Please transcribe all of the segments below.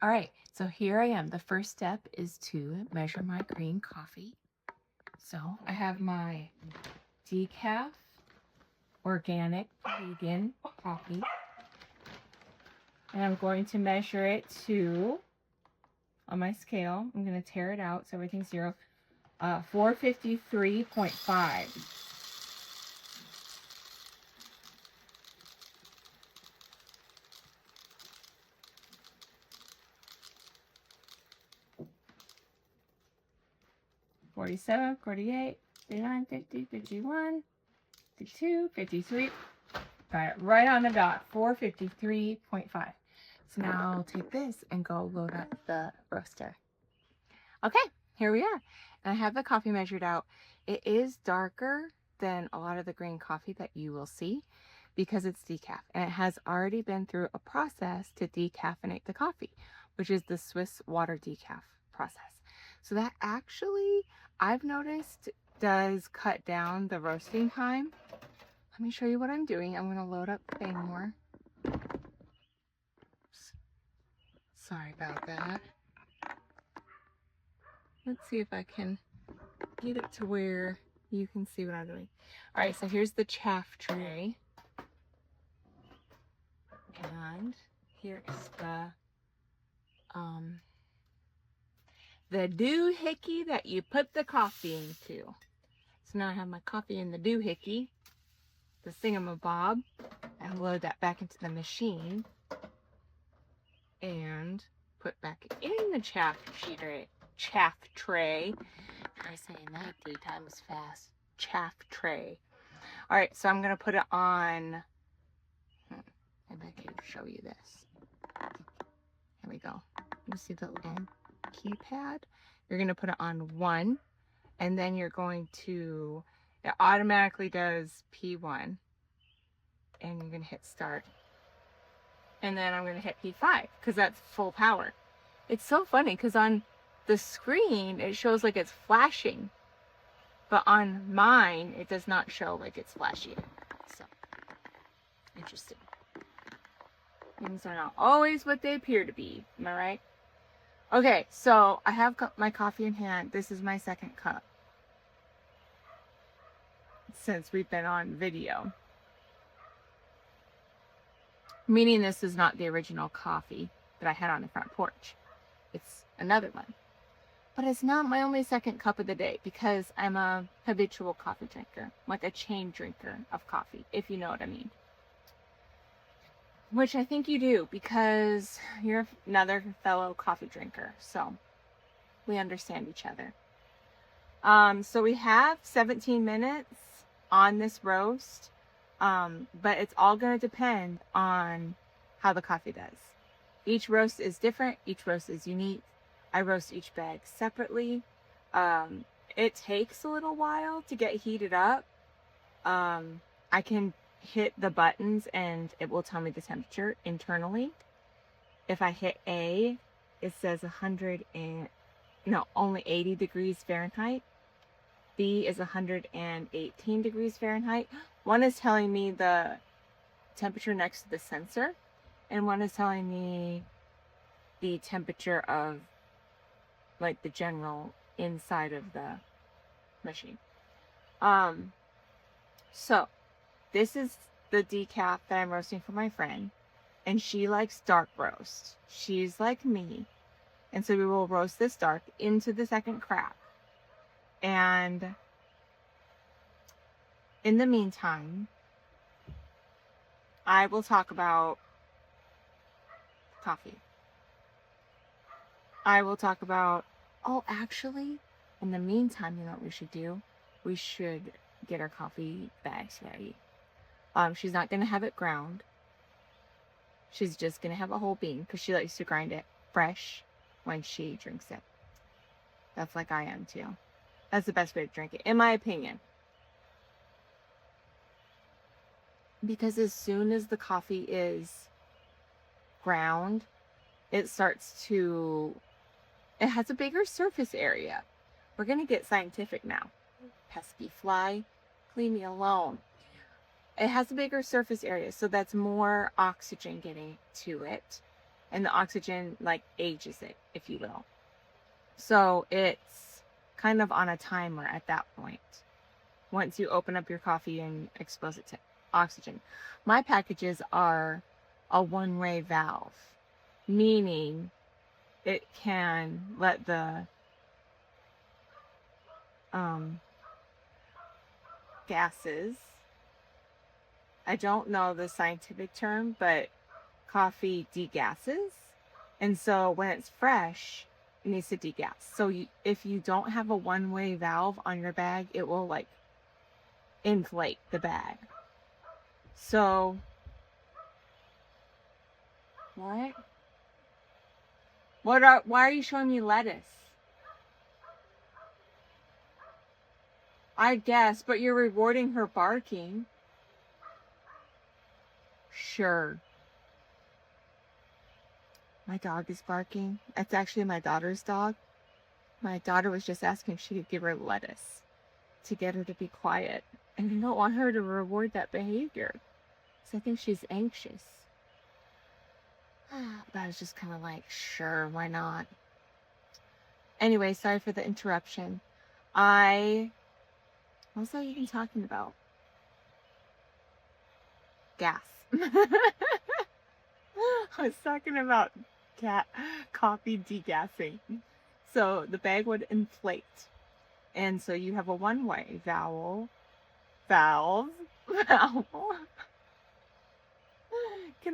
All right, so here I am. The first step is to measure my green coffee. So I have my decaf organic vegan coffee, and I'm going to measure it to, on my scale, I'm going to tear it out so everything's zero, 453.5. 47, 48, 59, 50, 51, 52, 53. Got it right on the dot, 453.5. So now I'll take this and go load up the roaster. Okay, here we are. And I have the coffee measured out. It is darker than a lot of the green coffee that you will see because it's decaf. And it has already been through a process to decaffeinate the coffee, which is the Swiss water decaf process. So that actually, I've noticed, does cut down the roasting time. Let me show you what I'm doing. I'm going to load up Bangmore. Oops. Sorry about that. Let's see if I can get it to where you can see what I'm doing. All right, so here's the chaff tray. And here is the doohickey that you put the coffee into. So now I have my coffee in the doohickey, the thingamabob. I'll load that back into the machine and put back in the chaff tray. Try saying that 3 times fast. Chaff tray. All right, so I'm gonna put it on. Maybe I can show you this. Here we go. You see the little keypad? You're gonna put it on 1, and then you're going to. It automatically does P1, and you're gonna hit start. And then I'm gonna hit P5 because that's full power. It's so funny because on the screen it shows like it's flashing, but on mine it does not show like it's flashing. So interesting. Things are not always what they appear to be. Am I right? Okay, so I have my coffee in hand. This is my second cup since we've been on video. Meaning this is not the original coffee that I had on the front porch. It's another one. But it's not my only second cup of the day because I'm a habitual coffee drinker, like a chain drinker of coffee, if you know what I mean. Which I think you do because you're another fellow coffee drinker. So we understand each other. So we have 17 minutes on this roast, but it's all going to depend on how the coffee does. Each roast is different. Each roast is unique. I roast each bag separately. It takes a little while to get heated up. I can hit the buttons and it will tell me the temperature internally. If I hit A, it says only 80 degrees Fahrenheit. B is 118 degrees Fahrenheit. One is telling me the temperature next to the sensor, and one is telling me the temperature of like the general inside of the machine. So this is the decaf that I'm roasting for my friend, and she likes dark roast. She's like me, and so we will roast this dark into the second crack. And in the meantime, I will talk about coffee. I will talk about, actually, in the meantime, you know what we should do? We should get our coffee bags ready. She's not going to have it ground. She's just going to have a whole bean because she likes to grind it fresh when she drinks it. That's like I am too. That's the best way to drink it, in my opinion. Because as soon as the coffee is ground, it has a bigger surface area. We're going to get scientific now. Pesky fly, leave me alone. It has a bigger surface area, so that's more oxygen getting to it. and the oxygen like ages it, if you will. So it's kind of on a timer at that point, once you open up your coffee and expose it to oxygen. My packages are a one-way valve, meaning it can let the gases, I don't know the scientific term, but coffee degasses. And so when it's fresh, it needs to degas. So if you don't have a one-way valve on your bag, it will like inflate the bag. So, what? Why are you showing me lettuce? I guess, but you're rewarding her barking. Sure. My dog is barking. That's actually my daughter's dog. My daughter was just asking if she could give her lettuce to get her to be quiet. And I don't want her to reward that behavior, because I think she's anxious. But I was just kind of like, sure, why not? Anyway, sorry for the interruption. What was I even talking about? Gas. I was talking about coffee degassing. So the bag would inflate. And so you have a one-way valve. Can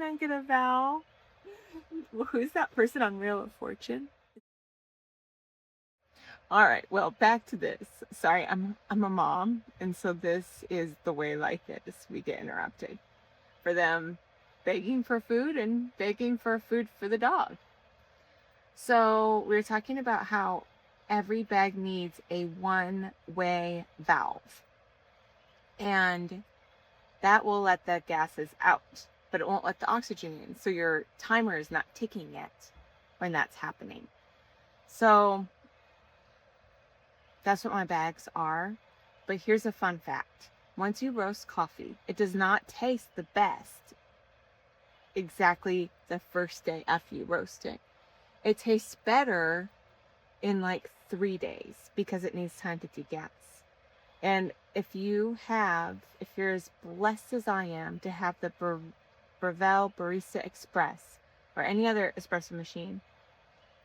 I get a valve? Who's that person on Wheel of Fortune? All right, well, back to this. Sorry, I'm a mom, and so this is the way life is. We get interrupted for them begging for food and begging for food for the dog. So we were talking about how every bag needs a one-way valve, and that will let the gases out, but it won't let the oxygen in. So your timer is not ticking yet when that's happening. So that's what my bags are. But here's a fun fact. Once you roast coffee, it does not taste the best exactly the first day after you roast it. It tastes better in like 3 days because it needs time to degas. And if you're as blessed as I am to have the Breville Barista Express or any other espresso machine,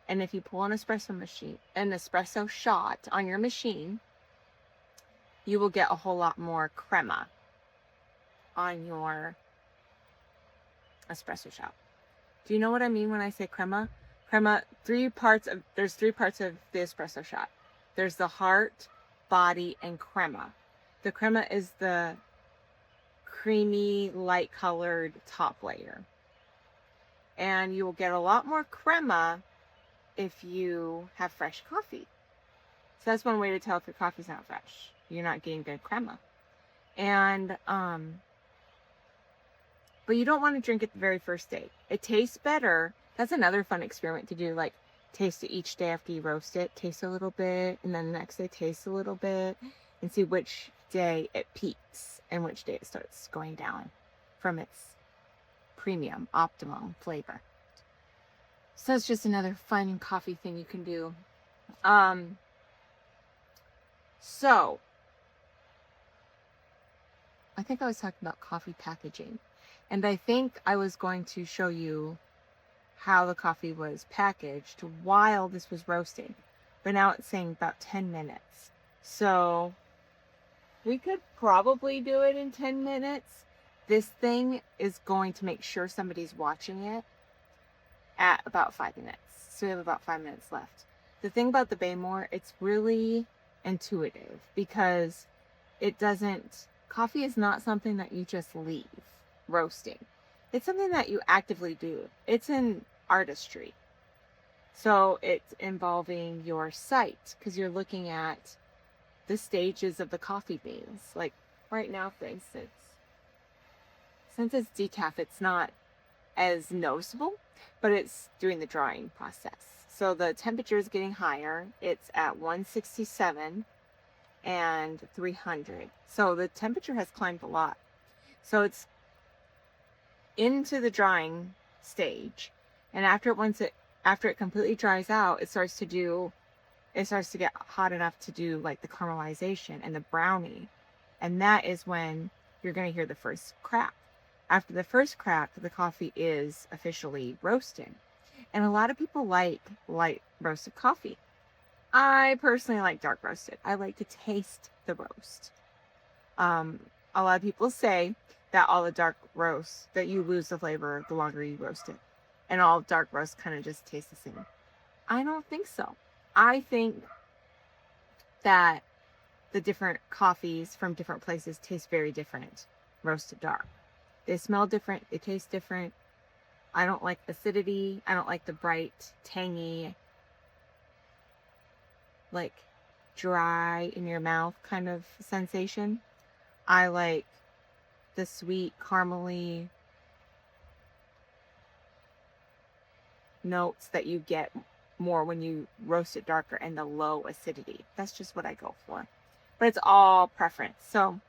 and if you pull an espresso shot on your machine, you will get a whole lot more crema on your espresso shot. Do you know what I mean when I say crema? Crema, there's 3 parts of the espresso shot. There's the heart, body, and crema. The crema is the creamy, light colored top layer. And you will get a lot more crema if you have fresh coffee. So that's one way to tell if your coffee's not fresh. You're not getting good crema. And, but you don't want to drink it the very first day. It tastes better. That's another fun experiment to do. Like, taste it each day after you roast it. Taste a little bit. And then the next day, taste a little bit. And see which day it peaks and which day it starts going down from its premium, optimum flavor. So it's just another fun coffee thing you can do. So I think I was talking about coffee packaging, and I think I was going to show you how the coffee was packaged while this was roasting, but now it's saying about 10 minutes. So we could probably do it in 10 minutes. This thing is going to make sure somebody's watching it at about 5 minutes. So we have about 5 minutes left. The thing about the Baymore, it's really intuitive because coffee is not something that you just leave roasting. It's something that you actively do. It's an artistry. So it's involving your sight because you're looking at the stages of the coffee beans. Like right now, for instance, since it's decaf, it's not as noticeable, but it's doing the drying process. So the temperature is getting higher. It's at 167 and 300. So the temperature has climbed a lot. So it's into the drying stage, And after it completely dries out, it starts to get hot enough to do like the caramelization and the brownie. And that is when you're going to hear the first crack. After the first crack, the coffee is officially roasted. And a lot of people like light roasted coffee. I personally like dark roasted. I like to taste the roast. A lot of people say that all the dark roasts, that you lose the flavor the longer you roast it. And all dark roasts kind of just taste the same. I don't think so. I think that the different coffees from different places taste very different, roasted dark. They smell different, they taste different. I don't like acidity. I don't like the bright, tangy, like dry in your mouth kind of sensation. I like the sweet, caramely notes that you get more when you roast it darker, and the low acidity. That's just what I go for. But it's all preference. So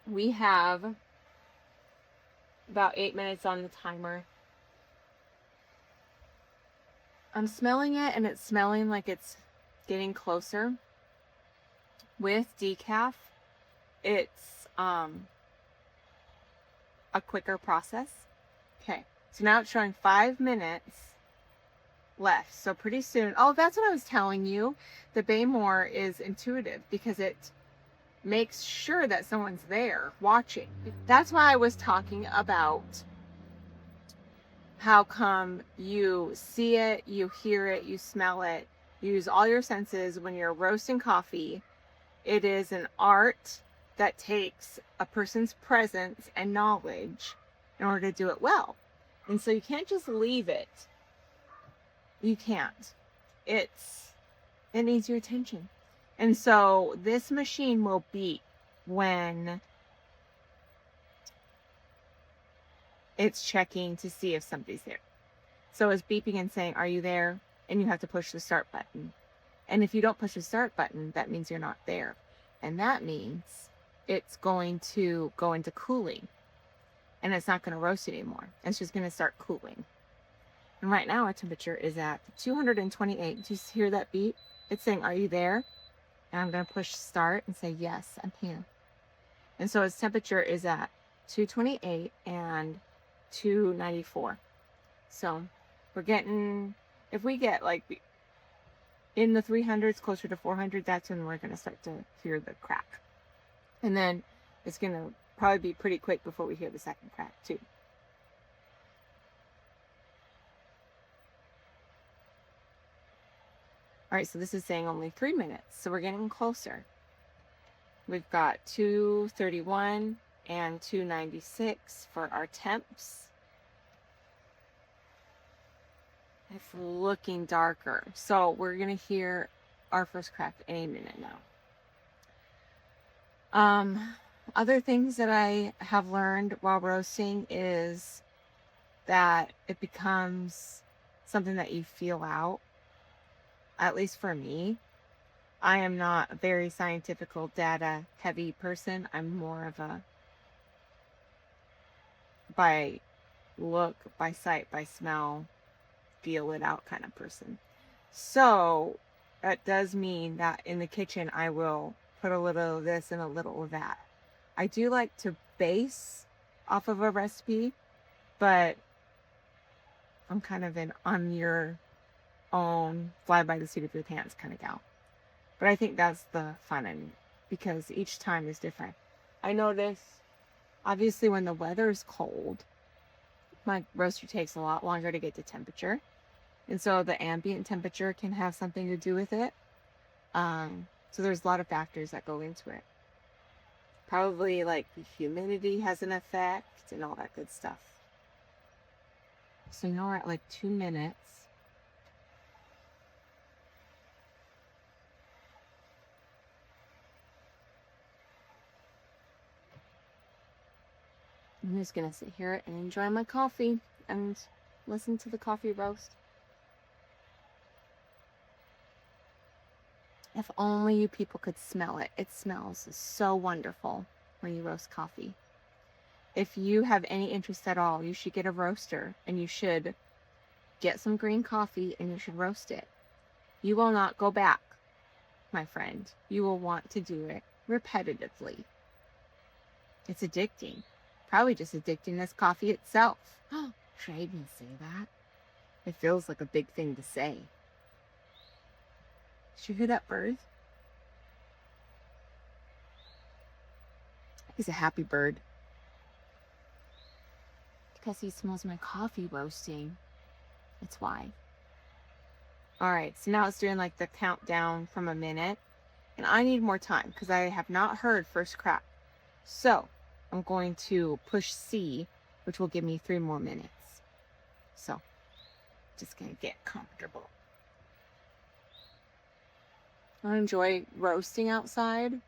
we have about 8 minutes on the timer. I'm smelling it, and it's smelling like it's getting closer. With decaf, it's a quicker process. Okay, so now it's showing 5 minutes left. So pretty soon, oh, that's what I was telling you. The Baymore is intuitive because it makes sure that someone's there watching. That's why I was talking about how come you see it, you hear it, you smell it, you use all your senses when you're roasting coffee. It is an art that takes a person's presence and knowledge in order to do it well. And so you can't just leave it. You can't. It needs your attention. And so this machine will beep when it's checking to see if somebody's there. So it's beeping and saying, are you there? And you have to push the start button. And if you don't push the start button, that means you're not there. And that means it's going to go into cooling. And it's not going to roast anymore. It's just going to start cooling. And right now our temperature is at 228. Do you hear that beep? It's saying, are you there? And I'm going to push start and say, yes, I'm here. And so its temperature is at 228 and 294. So we're getting, if we get like in the 300s, closer to 400, that's when we're going to start to hear the crack. And then it's going to probably be pretty quick before we hear the second crack too. All right, so this is saying only 3 minutes, so we're getting closer. We've got 231 and 296 for our temps. It's looking darker. So we're going to hear our first crack any minute now. Other things that I have learned while roasting is that it becomes something that you feel out. At least for me. I am not a very scientific, data heavy person. I'm more of a by look, by sight, by smell, feel it out kind of person. So that does mean that in the kitchen I will put a little of this and a little of that. I do like to base off of a recipe, but I'm kind of an on your own, fly by the seat of your pants kind of gal. But I think that's the fun in it, because each time is different. I notice, obviously, when the weather is cold, my roaster takes a lot longer to get to temperature. And so the ambient temperature can have something to do with it. So there's a lot of factors that go into it. Probably like the humidity has an effect and all that good stuff. So now we're at like 2 minutes. I'm just going to sit here and enjoy my coffee and listen to the coffee roast. If only you people could smell it. It smells so wonderful when you roast coffee. if you have any interest at all, you should get a roaster and you should get some green coffee and you should roast it. You will not go back, my friend. You will want to do it repetitively. It's addicting. Probably just addicting as coffee itself. Should I even say that? It feels like a big thing to say. Did you hear that bird? He's a happy bird. Because he smells my coffee roasting. That's why. Alright, so now it's doing like the countdown from a minute. And I need more time because I have not heard first crack. So, I'm going to push C, which will give me 3 more minutes. So, just going to get comfortable. I enjoy roasting outside.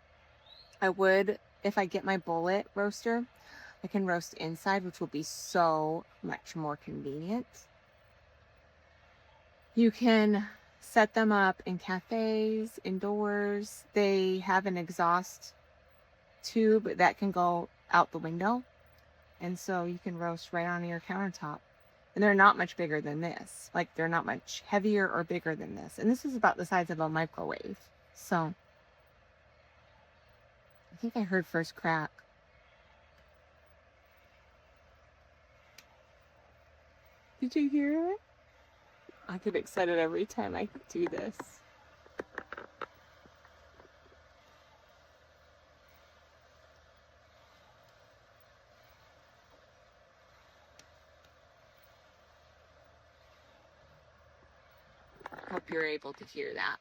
I would, if I get my bullet roaster, I can roast inside, which will be so much more convenient. You can set them up in cafes, indoors. They have an exhaust tube that can go out the window. And so you can roast right on your countertop. And they're not much bigger than this. Like, they're not much heavier or bigger than this. And this is about the size of a microwave. So, I think I heard first crack. Did you hear it? I get excited every time I do this. Hope you're able to hear that.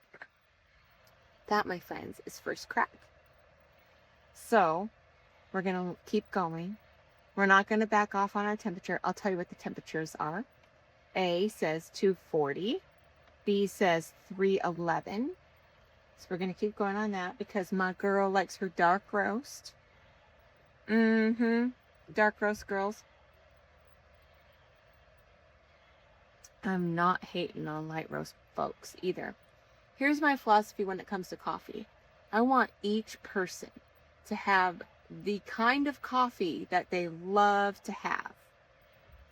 That, my friends, is first crack. So, we're going to keep going. We're not going to back off on our temperature. I'll tell you what the temperatures are. A says 240. B says 311. So we're going to keep going on that because my girl likes her dark roast. Dark roast, girls. I'm not hating on light roast folks either. Here's my philosophy when it comes to coffee. I want each person to have the kind of coffee that they love to have.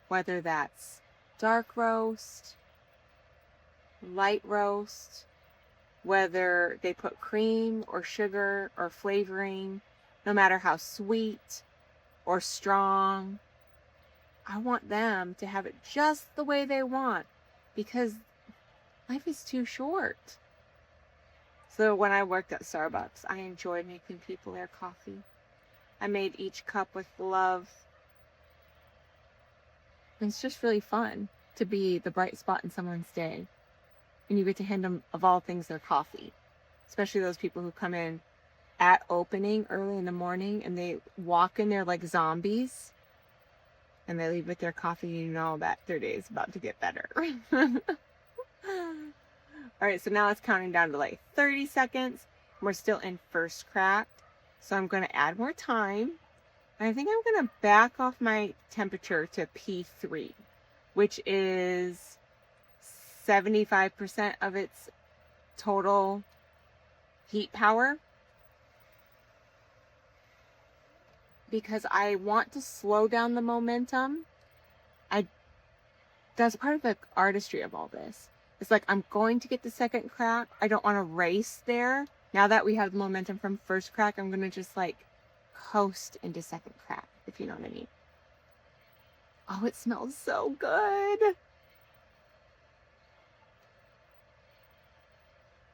Whether that's dark roast, light roast, whether they put cream or sugar or flavoring, no matter how sweet or strong. I want them to have it just the way they want because life is too short. So when I worked at Starbucks, I enjoyed making people their coffee. I made each cup with love. And it's just really fun to be the bright spot in someone's day. And you get to hand them, of all things, their coffee. Especially those people who come in at opening early in the morning and they walk in there like zombies. And they leave with their coffee, you know that their day is about to get better. Alright, so now it's counting down to like 30 seconds. We're still in first crack. So I'm going to add more time. And I think I'm going to back off my temperature to P3, which is 75% of its total heat power. Because I want to slow down the momentum. That's part of the artistry of all this. It's like I'm going to get the second crack. I don't want to race there. Now that we have the momentum from first crack, I'm going to just like coast into second crack, if you know what I mean. Oh, it smells so good.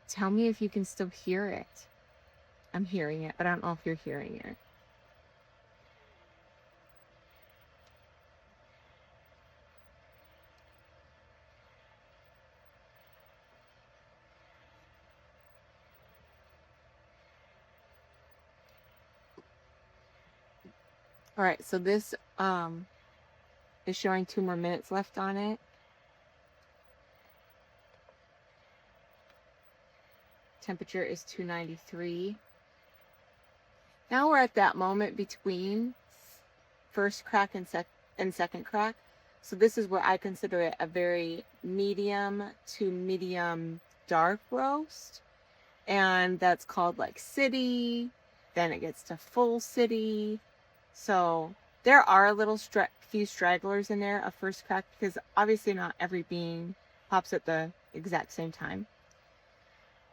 Tell me if you can still hear it. I'm hearing it, but I don't know if you're hearing it. Alright, so this is showing 2 more minutes left on it. Temperature is 293. Now we're at that moment between first crack and second crack. So this is what I consider it a very medium to medium dark roast. And that's called like city. Then it gets to full city. So There are a little few stragglers in there of first crack, because obviously not every bean pops at the exact same time.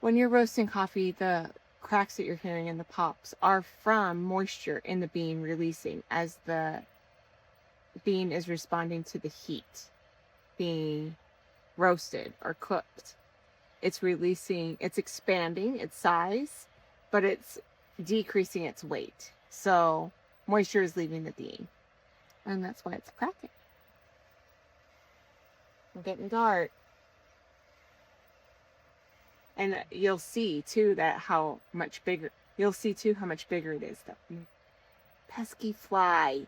When you're roasting coffee, the cracks that you're hearing in the pops are from moisture in the bean releasing as the bean is responding to the heat being roasted or cooked. It's releasing, it's expanding its size, but it's decreasing its weight. So moisture is leaving the bean, and that's why it's cracking. We're getting dark. And you'll see too that how much bigger, you'll see too how much bigger it is. Though. Pesky fly.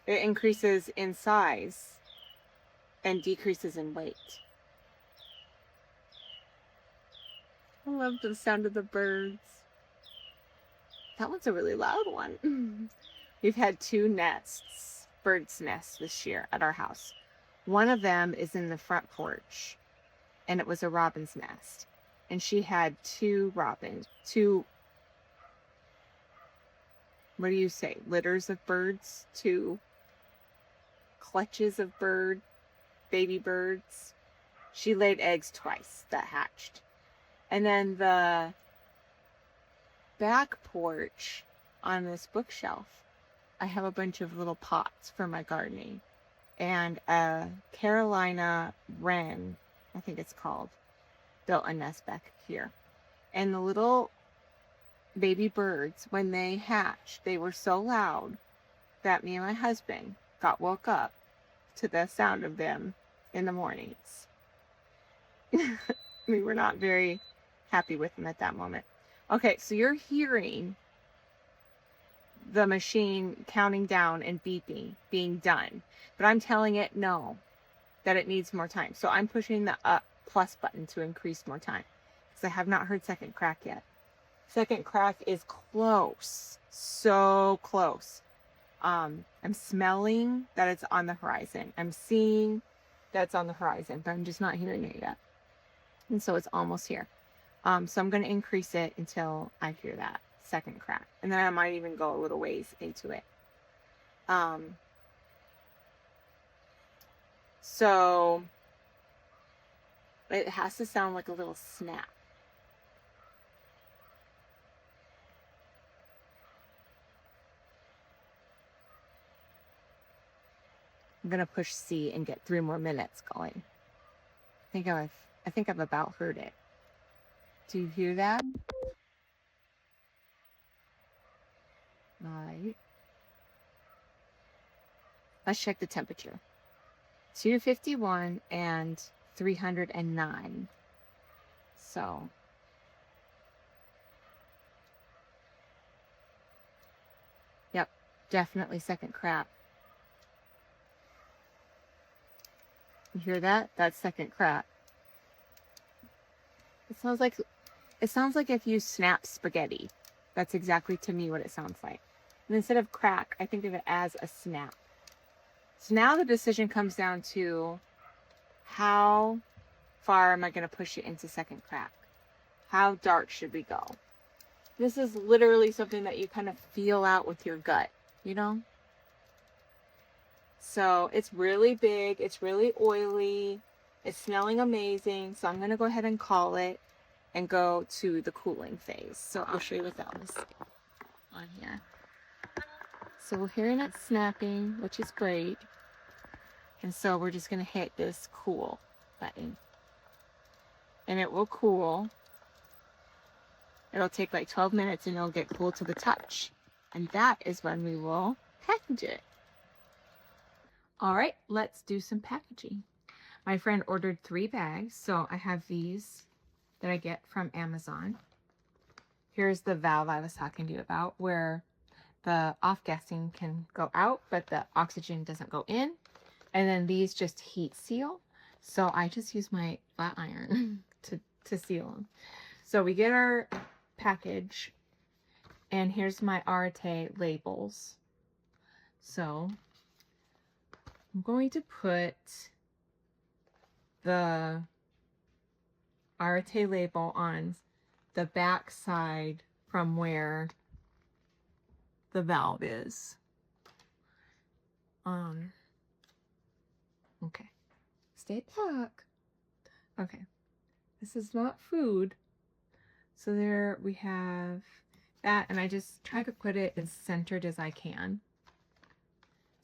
It increases in size and decreases in weight. I love the sound of the birds. That one's a really loud one. We've had 2 nests, birds' nests this year at our house. One of them is in the front porch, and it was a robin's nest. And she had 2 robins, 2, what do you say, litters of birds, 2 clutches of baby birds. She laid eggs twice that hatched. And then the back porch on this bookshelf, I have a bunch of little pots for my gardening. And a Carolina wren, I think it's called, built a nest back here. And the little baby birds, when they hatched, they were so loud that me and my husband got woke up to the sound of them in the mornings. We were not very happy with them at that moment. Okay, so you're hearing the machine counting down and beeping, being done. But I'm telling it no, that it needs more time. So I'm pushing the up plus button to increase more time, because I have not heard second crack yet. Second crack is close, so close. I'm smelling that it's on the horizon. I'm seeing that it's on the horizon, but I'm just not hearing it yet. And so it's almost here. So I'm going to increase it until I hear that second crack. And then I might even go a little ways into it. So it has to sound like a little snap. I'm going to push C and get 3 more minutes going. I think I've about heard it. Do you hear that? All right. Let's check the temperature. 251 and 309. So yep, definitely second crack. You hear that? That's second crack. It sounds like if you snap spaghetti. That's exactly to me what it sounds like. And instead of crack, I think of it as a snap. So now the decision comes down to how far am I going to push it into second crack? How dark should we go? This is literally something that you kind of feel out with your gut, you know? So it's really big. It's really oily. It's smelling amazing. So I'm going to go ahead and call it and go to the cooling phase. So I'll show you what that was on here. So we're hearing it snapping, which is great. And so we're just going to hit this cool button. And it will cool. It'll take like 12 minutes and it'll get cool to the touch. And that is when we will package it. All right, let's do some packaging. My friend ordered 3 bags, so I have these that I get from Amazon. Here's the valve I was talking to you about, where the off-gassing can go out, but the oxygen doesn't go in. And then these just heat seal. So I just use my flat iron to seal them. So we get our package, and here's my Areté labels. So I'm going to put the Areté label on the back side from where the valve is. Okay. Stay back. Okay. This is not food. So there we have that, and I just try to put it as centered as I can.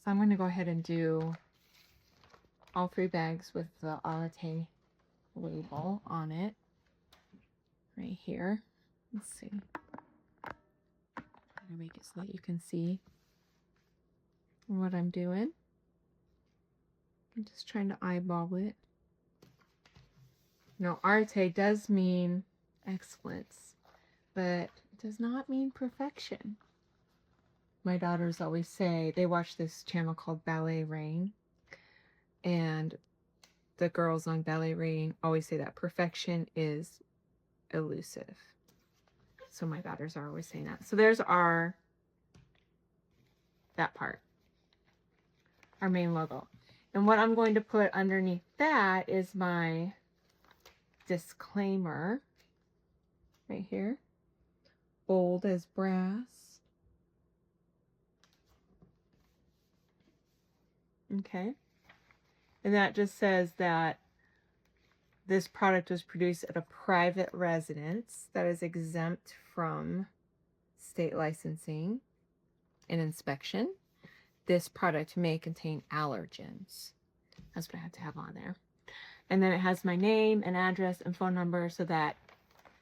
So I'm going to go ahead and do all 3 bags with the Areté label on it right here. Let's see. I'm going to make it so that you can see what I'm doing. I'm just trying to eyeball it. Now, Areté does mean excellence, but it does not mean perfection. My daughters always say, they watch this channel called Ballet Rain, and the girls on Ballet Rain always say that perfection is elusive. So my daughters are always saying that. So there's that part, our main logo. And what I'm going to put underneath that is my disclaimer right here, bold as brass. Okay. And that just says that this product was produced at a private residence that is exempt from state licensing and inspection. This product may contain allergens. That's what I have to have on there. And then it has my name and address and phone number so that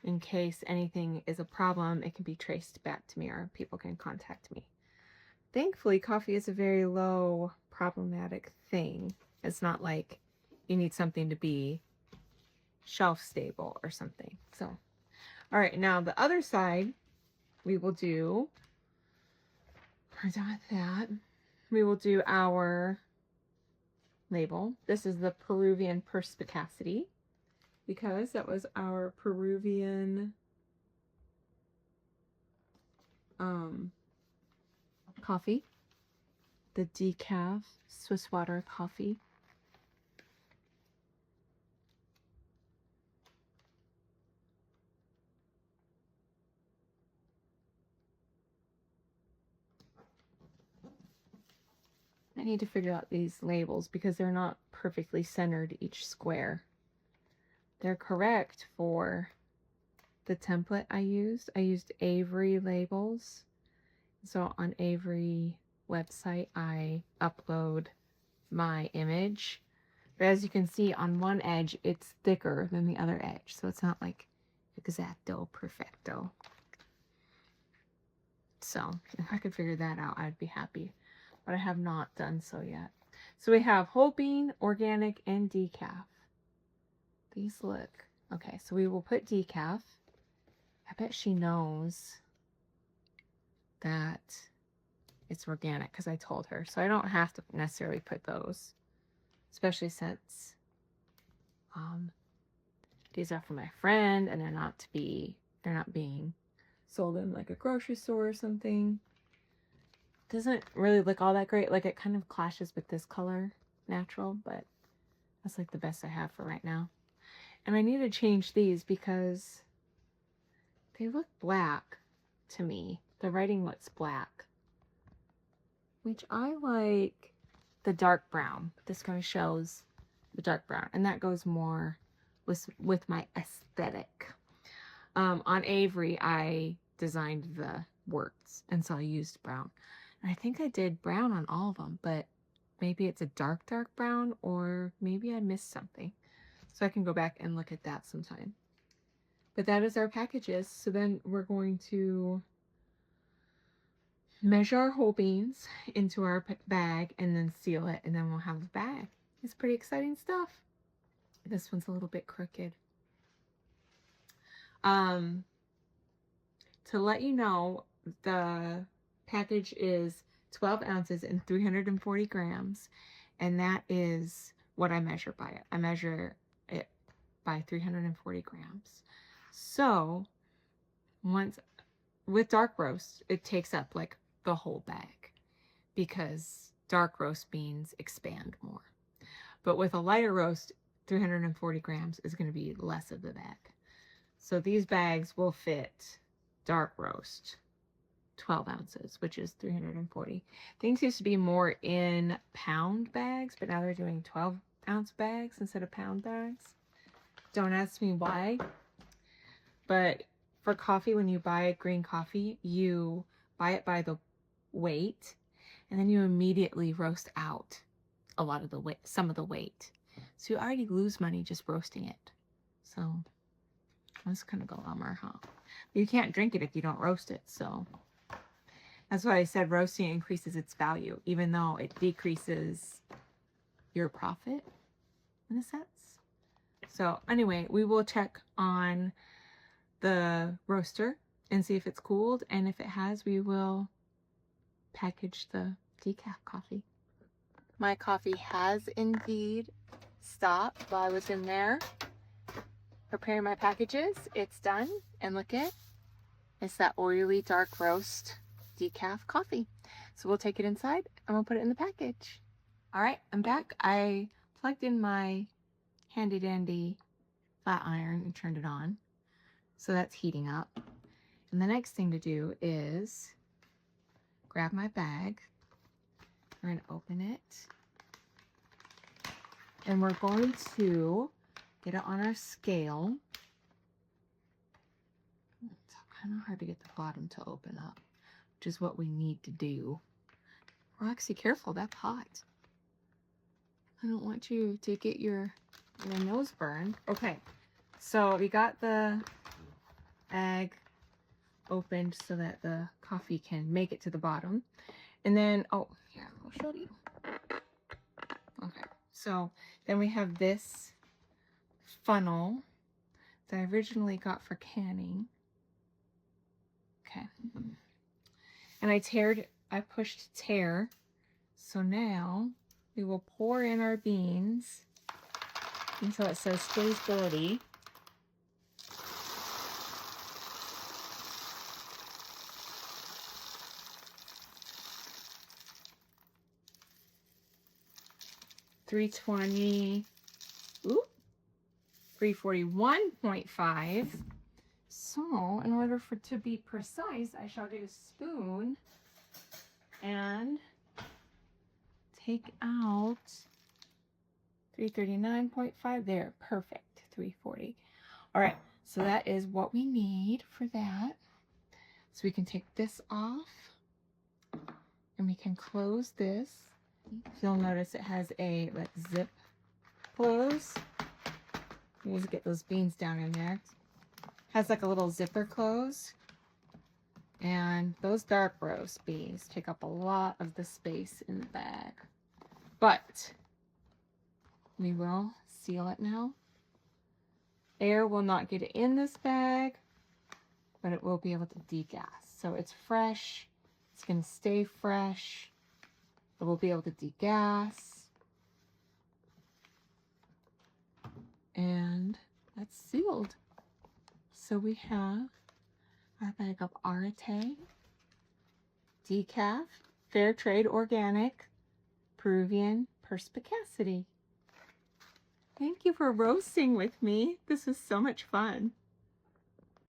in case anything is a problem, it can be traced back to me or people can contact me. Thankfully, coffee is a very low problematic thing. It's not like you need something to be shelf stable or something. So, all right, now the other side, we will do, we're done with that. We will do our label. This is the Peruvian Perspicacity, because that was our Peruvian coffee, the decaf Swiss water coffee. I need to figure out these labels because they're not perfectly centered each square. They're correct for the template I used. I used Avery labels. So on Avery website, I upload my image. But as you can see, on one edge, it's thicker than the other edge. So it's not like exacto perfecto. So if I could figure that out, I'd be happy. But I have not done so yet. So we have whole bean, organic, and decaf. These look. Okay, so we will put decaf. I bet she knows that it's organic because I told her. So I don't have to necessarily put those. Especially since these are for my friend and they're not being sold in like a grocery store or something. Doesn't really look all that great. Like it kind of clashes with this color, natural, but that's like the best I have for right now. And I need to change these because they look black to me. The writing looks black, which I like the dark brown. This kind of shows the dark brown, and that goes more with my aesthetic. On Avery, I designed the words, and so I used brown. And I think I did brown on all of them, but maybe it's a dark brown, or maybe I missed something. So I can go back and look at that sometime. But that is our packages. So then we're going to measure our whole beans into our bag and then seal it, and then we'll have a bag. It's pretty exciting stuff. This one's a little bit crooked. To let you know, the package is 12 ounces and 340 grams, and that is what I measure by it. I measure it by 340 grams. So once with dark roast, it takes up like the whole bag because dark roast beans expand more. But with a lighter roast, 340 grams is going to be less of the bag. So these bags will fit dark roast 12 ounces, which is 340. Things used to be more in pound bags, but now they're doing 12-ounce bags instead of pound bags. Don't ask me why, but for coffee, when you buy green coffee, you buy it by the weight, and then you immediately roast out a lot of the weight, some of the weight. So you already lose money just roasting it. So that's kind of a bummer, huh? You can't drink it if you don't roast it, so that's why I said roasting increases its value, even though it decreases your profit in a sense. So anyway, we will check on the roaster and see if it's cooled, and if it has, we will package the decaf coffee. My coffee has indeed stopped while I was in there preparing my packages. It's done, and look at it. It's that oily dark roast decaf coffee. So we'll take it inside and we'll put it in the package. All right, I'm back. I plugged in my handy dandy flat iron and turned it on. So that's heating up. And the next thing to do is grab my bag. We're going to open it. And we're going to get it on our scale. It's kind of hard to get the bottom to open up, which is what we need to do. Roxy, careful, that's hot. I don't want you to get your nose burned. Okay, so we got the bag opened so that the coffee can make it to the bottom. And then, oh, here, I'll show you. Okay, so then we have this funnel that I originally got for canning. Okay. And I pushed tear. So now we will pour in our beans. And so it says squeezability. $3.20. Ooh. 341.5. So in order to be precise, I shall get a spoon and take out 339.5 there. Perfect. 340. All right. So that is what we need for that. So we can take this off and we can close this. You'll notice it has a zip close. We'll just get those beans down in there. Has like a little zipper close. And those dark roast beans take up a lot of the space in the bag. But we will seal it now. Air will not get in this bag, but it will be able to degas. So it's fresh. It's going to stay fresh. It will be able to degas. And that's sealed. So we have our bag of Areté, decaf, fair trade organic, Peruvian perspicacity. Thank you for roasting with me. This was so much fun.